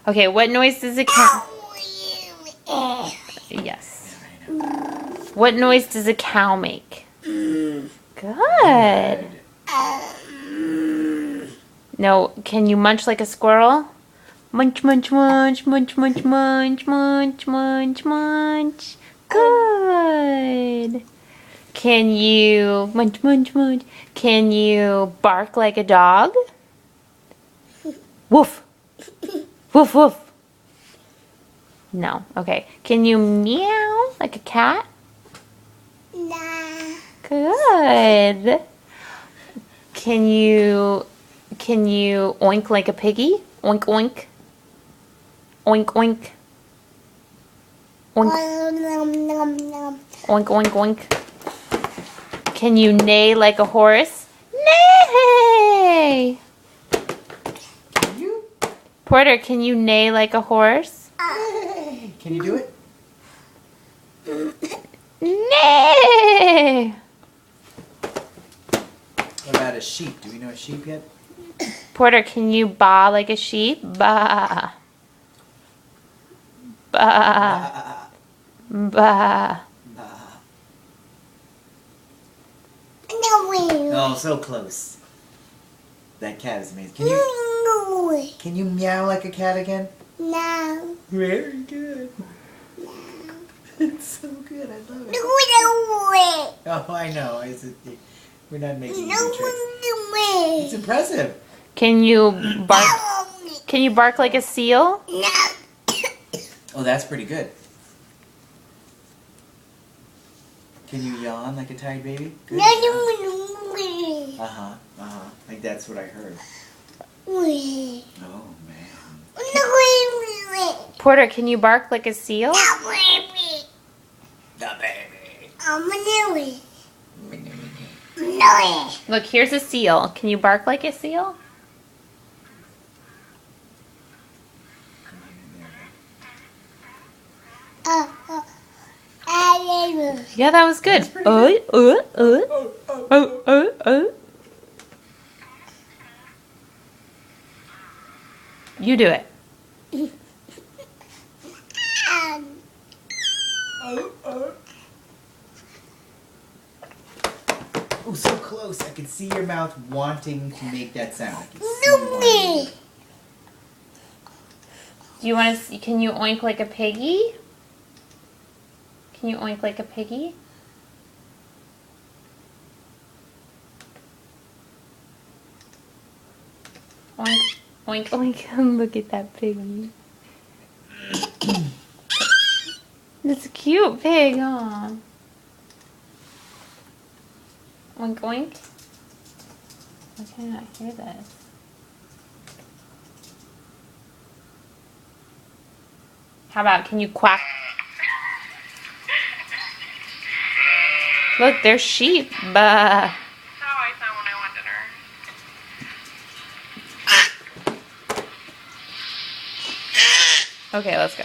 Okay, what noise does a cow... Yes. What noise does a cow make? Good. No, can you munch like a squirrel? Munch, munch, munch, munch, munch, munch, munch, munch, munch. Good. Can you munch, munch, munch? Can you bark like a dog? Woof. Woof, woof. No. Okay. Can you meow like a cat? Nah. Good. Can you oink like a piggy? Oink, oink. Oink, oink. Oink. Oink, oink, oink. Can you neigh like a horse? Neigh! Porter, can you neigh like a horse? Can you do it? Neigh! What about a sheep? Do we know a sheep yet? Porter, can you baa like a sheep? Baa. Baa. Baa. Oh, so close. That cat is amazing. Can you meow like a cat again? No. Very good. No. It's so good. I love it. Oh, I know. We're not making any tricks. It's impressive. Can you bark? Can you bark like a seal? No. Oh, that's pretty good. Can you yawn like a tired baby? Good. Uh-huh. Uh-huh. Like that's what I heard. Oh, man. Porter, can you bark like a seal? The baby. Look, here's a seal. Can you bark like a seal? Yeah, that was good. You do it. Oh, so close. I can see your mouth wanting to make that sound. I can see you wanting to. Do you want to? Can you oink like a piggy? Can you oink like a piggy? Oink, oink, oink. Look at that piggy. It's a cute pig, huh? Oink, oink. I cannot hear this. How about, can you quack? Look, there's sheep. Bah. How I sound when I want dinner. Okay, let's go.